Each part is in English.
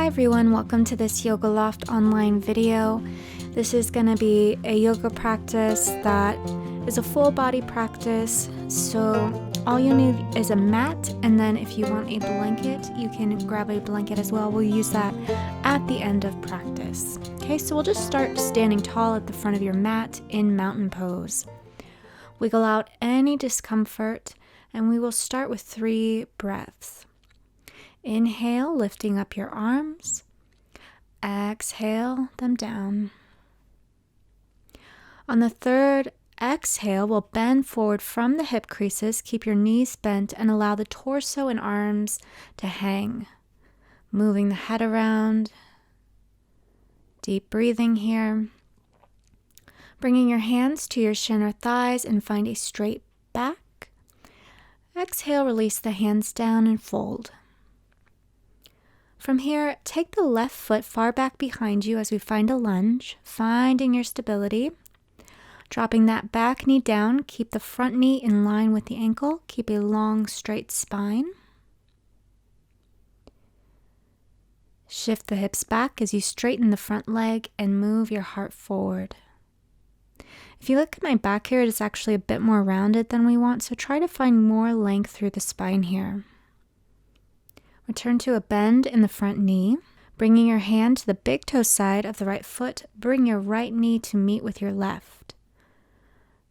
everyone, welcome to this Yoga Loft online video. This is going to be a yoga practice that is a full body practice, so all you need is a mat, and then if you want a blanket, you can grab a blanket as well. We'll use that at the end of practice. Okay, so we'll just start standing tall at the front of your mat in mountain pose. Wiggle out any discomfort, and we will start with 3 breaths. Inhale, lifting up your arms. Exhale them down. On the 3rd exhale, we'll bend forward from the hip creases. Keep your knees bent and allow the torso and arms to hang. Moving the head around. Deep breathing here. Bringing your hands to your shin or thighs and find a straight back. Exhale, release the hands down and fold. From here, take the left foot far back behind you as we find a lunge, finding your stability. Dropping that back knee down, keep the front knee in line with the ankle. Keep a long, straight spine. Shift the hips back as you straighten the front leg and move your heart forward. If you look at my back here, it is actually a bit more rounded than we want, so try to find more length through the spine here. Return to a bend in the front knee. Bringing your hand to the big toe side of the right foot, bring your right knee to meet with your left.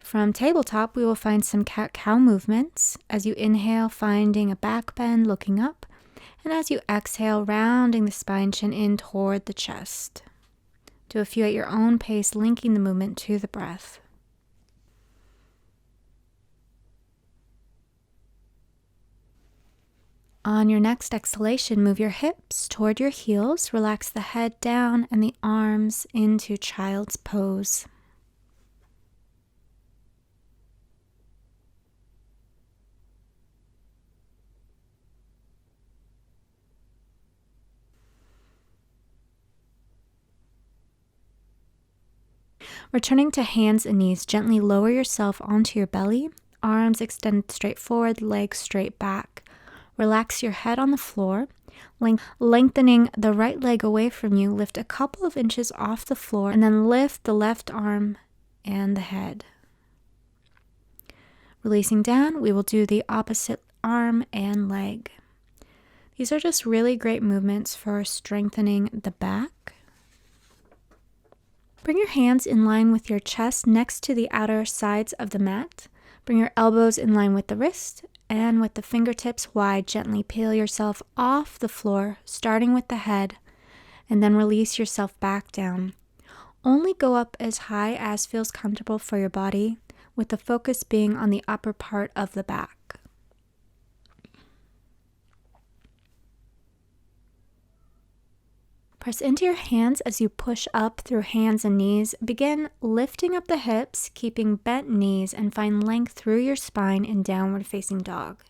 From tabletop, we will find some cat-cow movements. As you inhale, finding a back bend, looking up. And as you exhale, rounding the spine, chin in toward the chest. Do a few at your own pace, linking the movement to the breath. On your next exhalation, move your hips toward your heels, relax the head down and the arms into child's pose. Returning to hands and knees, gently lower yourself onto your belly, arms extended straight forward, legs straight back. Relax your head on the floor, lengthening the right leg away from you. Lift a couple of inches off the floor and then lift the left arm and the head. Releasing down, we will do the opposite arm and leg. These are just really great movements for strengthening the back. Bring your hands in line with your chest next to the outer sides of the mat. Bring your elbows in line with the wrist. And with the fingertips wide, gently peel yourself off the floor, starting with the head, and then release yourself back down. Only go up as high as feels comfortable for your body, with the focus being on the upper part of the back. Press into your hands as you push up through hands and knees. Begin lifting up the hips, keeping bent knees, and find length through your spine in downward facing dog.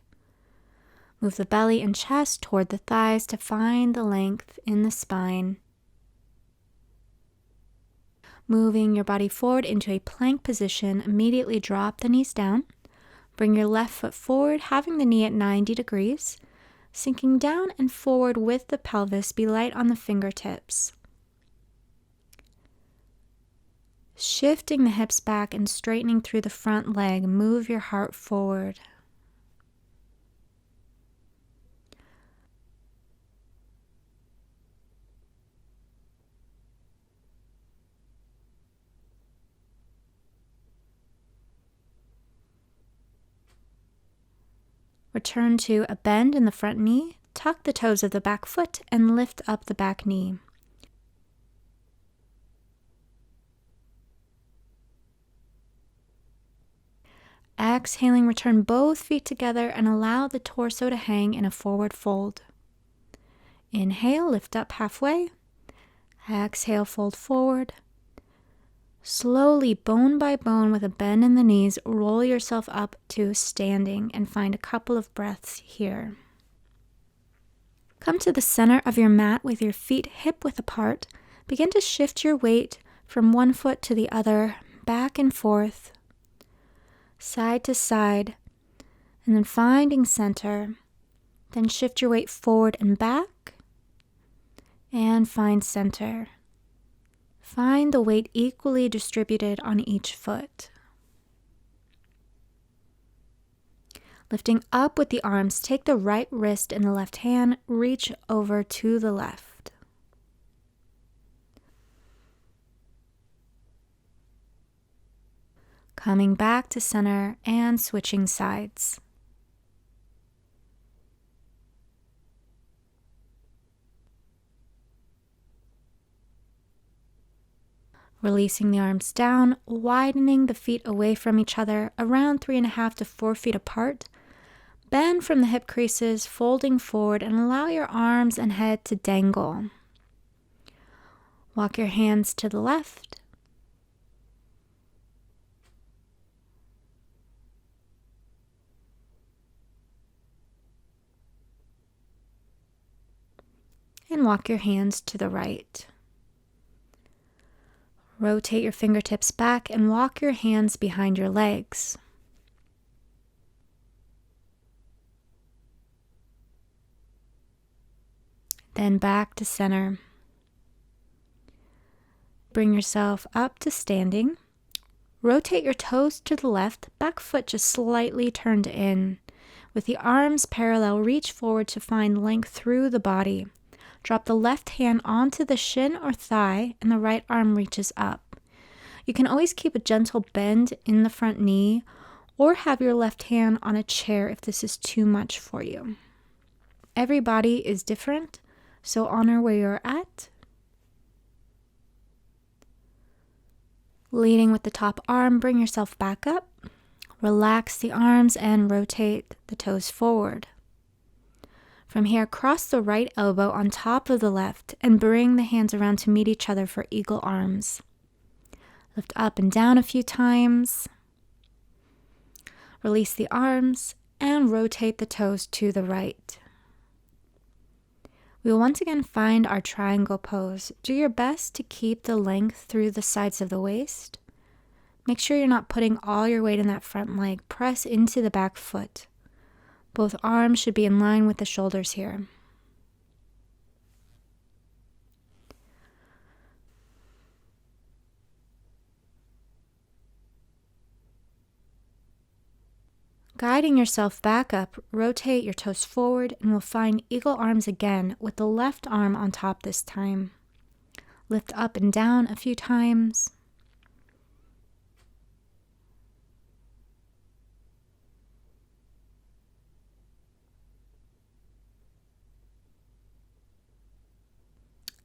Move the belly and chest toward the thighs to find the length in the spine. Moving your body forward into a plank position, immediately drop the knees down. Bring your left foot forward, having the knee at 90 degrees. Sinking down and forward with the pelvis, be light on the fingertips. Shifting the hips back and straightening through the front leg, move your heart forward. Return to a bend in the front knee, tuck the toes of the back foot, and lift up the back knee. Exhaling, return both feet together and allow the torso to hang in a forward fold. Inhale, lift up halfway. Exhale, fold forward. Slowly, bone by bone, with a bend in the knees, roll yourself up to standing and find a couple of breaths here. Come to the center of your mat with your feet hip-width apart. Begin to shift your weight from one foot to the other, back and forth, side to side, and then finding center. Then shift your weight forward and back, And find center. Find the weight equally distributed on each foot. Lifting up with the arms, take the right wrist in the left hand, reach over to the left. Coming back to center and switching sides. Releasing the arms down, widening the feet away from each other, around 3.5 to 4 feet apart. Bend from the hip creases, folding forward, and allow your arms and head to dangle. Walk your hands to the left. And walk your hands to the right. Rotate your fingertips back and walk your hands behind your legs. Then back to center. Bring yourself up to standing. Rotate your toes to the left, back foot just slightly turned in. With the arms parallel, reach forward to find length through the body. Drop the left hand onto the shin or thigh, and the right arm reaches up. You can always keep a gentle bend in the front knee, or have your left hand on a chair if this is too much for you. Every body is different, so honor where you're at. Leading with the top arm, bring yourself back up. Relax the arms and rotate the toes forward. From here, cross the right elbow on top of the left and bring the hands around to meet each other for eagle arms. Lift up and down a few times. Release the arms and rotate the toes to the right. We will once again find our triangle pose. Do your best to keep the length through the sides of the waist. Make sure you're not putting all your weight in that front leg. Press into the back foot. Both arms should be in line with the shoulders here. Guiding yourself back up, rotate your toes forward and we'll find eagle arms again with the left arm on top this time. Lift up and down a few times.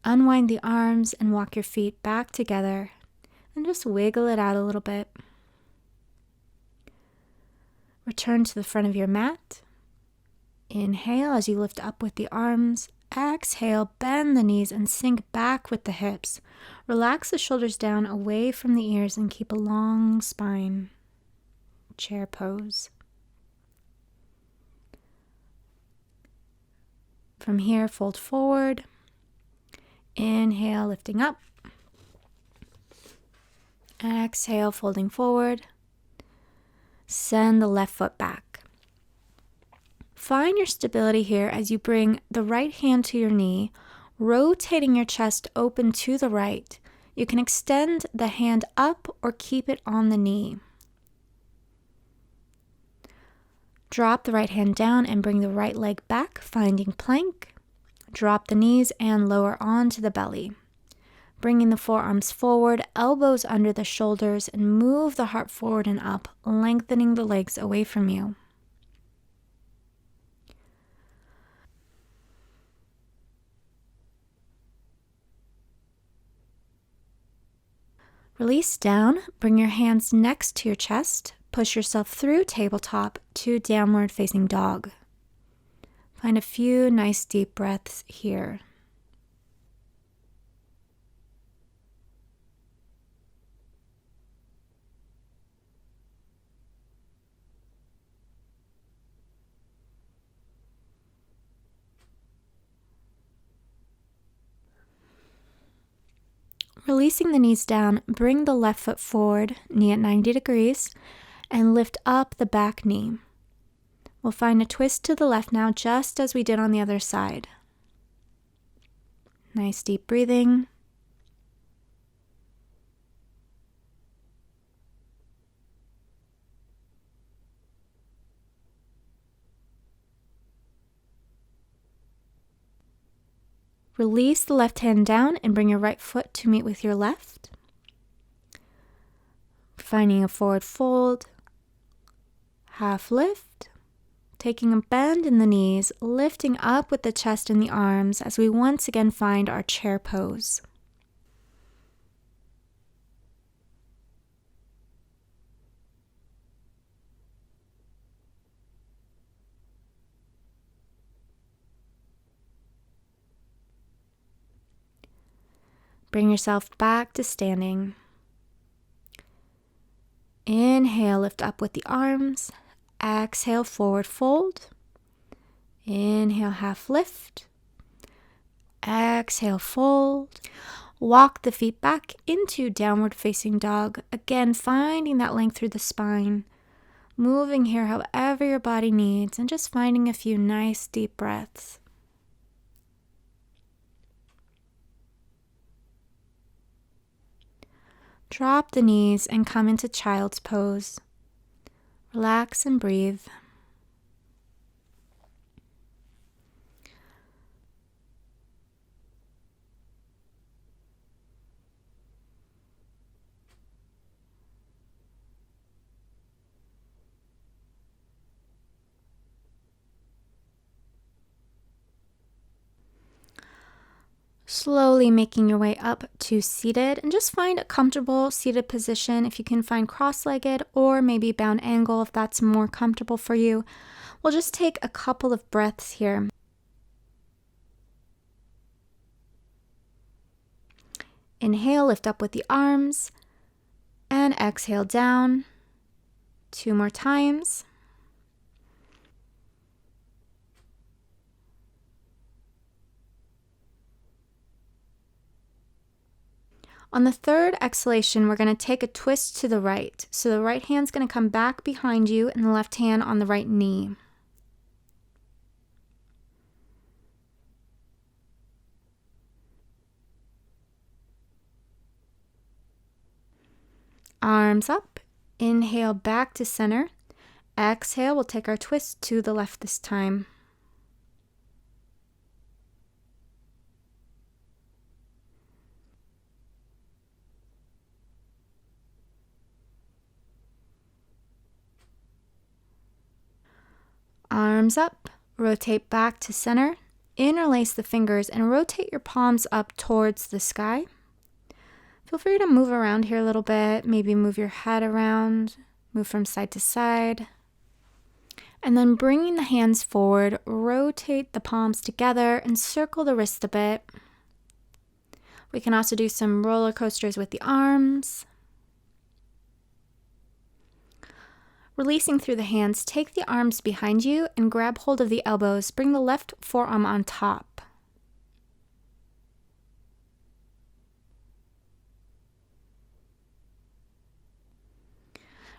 Unwind the arms and walk your feet back together and just wiggle it out a little bit. Return to the front of your mat. Inhale as you lift up with the arms. Exhale, bend the knees and sink back with the hips. Relax the shoulders down away from the ears and keep a long spine. Chair pose. From here, fold forward. Inhale, lifting up. Exhale, folding forward. Send the left foot back. Find your stability here as you bring the right hand to your knee, rotating your chest open to the right. You can extend the hand up or keep it on the knee. Drop the right hand down and bring the right leg back, finding plank. Drop the knees and lower onto the belly. Bringing the forearms forward, elbows under the shoulders, and move the heart forward and up, lengthening the legs away from you. Release down, bring your hands next to your chest, push yourself through tabletop to downward facing dog. Find a few nice deep breaths here. Releasing the knees down, bring the left foot forward, knee at 90 degrees, and lift up the back knee. We'll find a twist to the left now, just as we did on the other side. Nice deep breathing. Release the left hand down and bring your right foot to meet with your left. Finding a forward fold, half lift, taking a bend in the knees, lifting up with the chest and the arms as we once again find our chair pose. Bring yourself back to standing. Inhale, lift up with the arms. Exhale, forward fold. Inhale, half lift. Exhale, fold. Walk the feet back into downward facing dog. Again, finding that length through the spine. Moving here however your body needs and just finding a few nice deep breaths. Drop the knees and come into child's pose. Relax and breathe. Slowly making your way up to seated, and just find a comfortable seated position. If you can find cross-legged or maybe bound angle if that's more comfortable for you. We'll just take a couple of breaths here. Inhale, lift up with the arms, and exhale down. 2 more times. On the third exhalation, we're going to take a twist to the right. So the right hand's going to come back behind you and the left hand on the right knee. Arms up. Inhale back to center. Exhale, we'll take our twist to the left this time. Arms up, rotate back to center, interlace the fingers and rotate your palms up towards the sky. Feel free to move around here a little bit, maybe move your head around, move from side to side. And then bringing the hands forward, rotate the palms together and circle the wrist a bit. We can also do some roller coasters with the arms. Releasing through the hands, take the arms behind you and grab hold of the elbows. Bring the left forearm on top.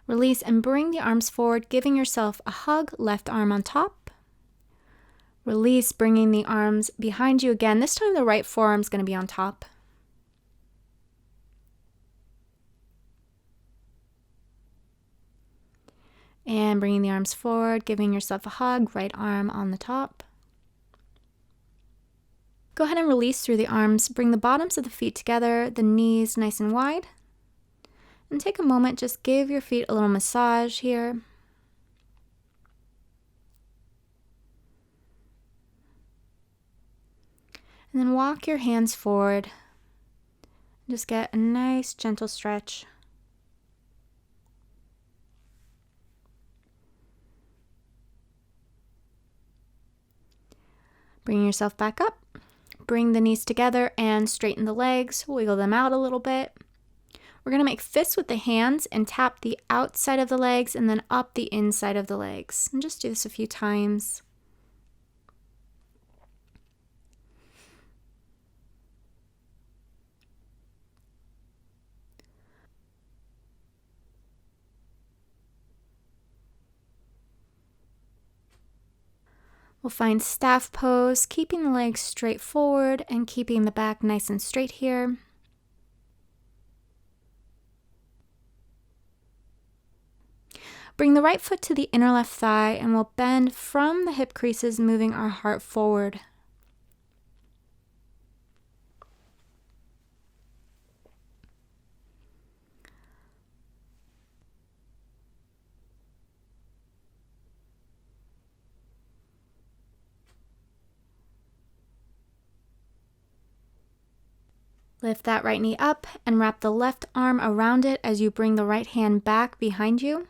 Release and bring the arms forward, giving yourself a hug, left arm on top. Release, bringing the arms behind you again. This time the right forearm is going to be on top. And bringing the arms forward, giving yourself a hug, right arm on the top. Go ahead and release through the arms. Bring the bottoms of the feet together, the knees nice and wide. And take a moment, just give your feet a little massage here. And then walk your hands forward. Just get a nice gentle stretch. Bring yourself back up. Bring the knees together and straighten the legs. Wiggle them out a little bit. We're going to make fists with the hands and tap the outside of the legs and then up the inside of the legs. And just do this a few times. We'll find staff pose, keeping the legs straight forward and keeping the back nice and straight here. Bring the right foot to the inner left thigh and we'll bend from the hip creases, moving our heart forward. Lift that right knee up and wrap the left arm around it as you bring the right hand back behind you.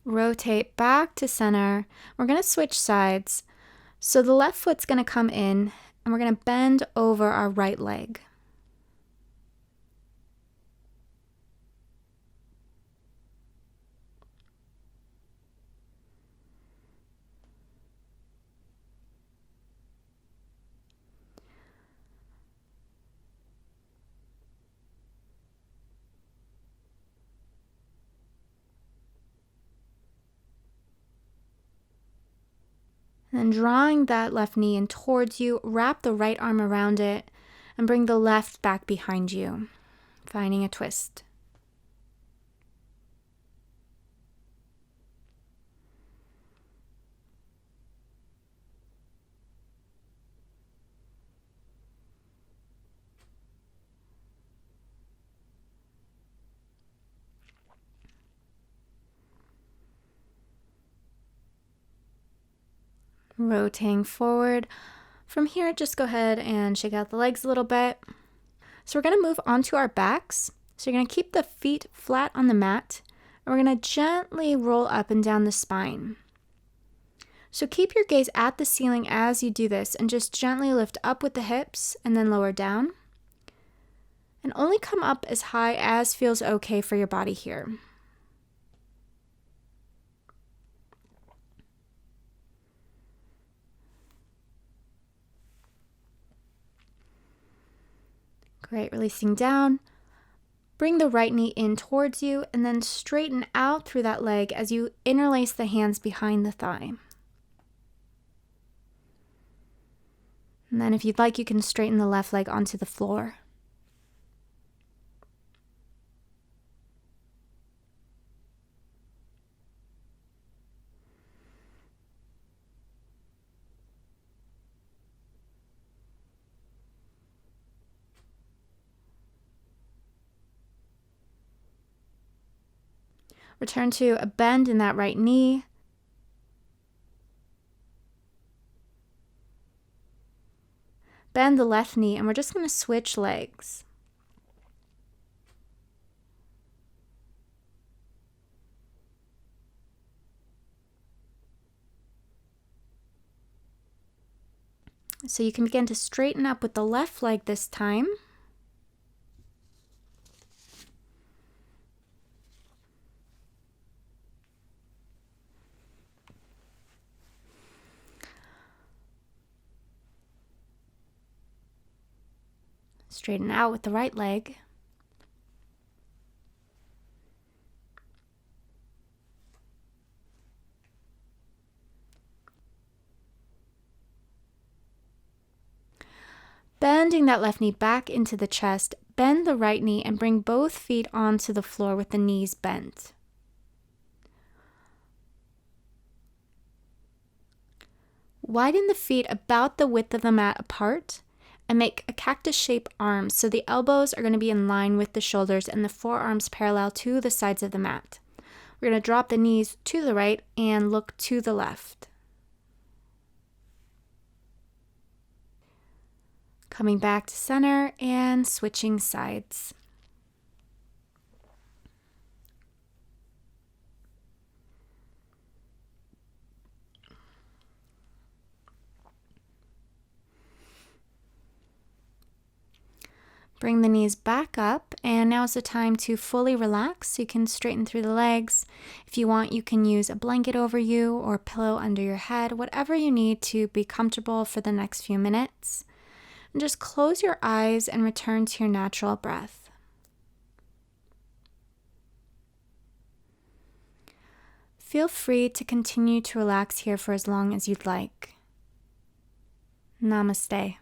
Rotate back to center. We're going to switch sides. So the left foot's going to come in and we're going to bend over our right leg. And drawing that left knee in towards you, wrap the right arm around it and bring the left back behind you, finding a twist. Rotating forward. From here, just go ahead and shake out the legs a little bit. So we're going to move onto our backs. So you're going to keep the feet flat on the mat, and we're going to gently roll up and down the spine. So keep your gaze at the ceiling as you do this, and just gently lift up with the hips and then lower down. And only come up as high as feels okay for your body here. Great, releasing down. Bring the right knee in towards you and then straighten out through that leg as you interlace the hands behind the thigh. And then if you'd like, you can straighten the left leg onto the floor. Return to a bend in that right knee. Bend the left knee, and we're just going to switch legs. So you can begin to straighten up with the left leg this time. Straighten out with the right leg. Bending that left knee back into the chest, bend the right knee and bring both feet onto the floor with the knees bent. Widen the feet about the width of the mat apart and make a cactus-shaped arm so the elbows are going to be in line with the shoulders and the forearms parallel to the sides of the mat. We're going to drop the knees to the right and look to the left. Coming back to center and switching sides. Bring the knees back up, and now is the time to fully relax so you can straighten through the legs. If you want, you can use a blanket over you or a pillow under your head, whatever you need to be comfortable for the next few minutes. And just close your eyes and return to your natural breath. Feel free to continue to relax here for as long as you'd like. Namaste.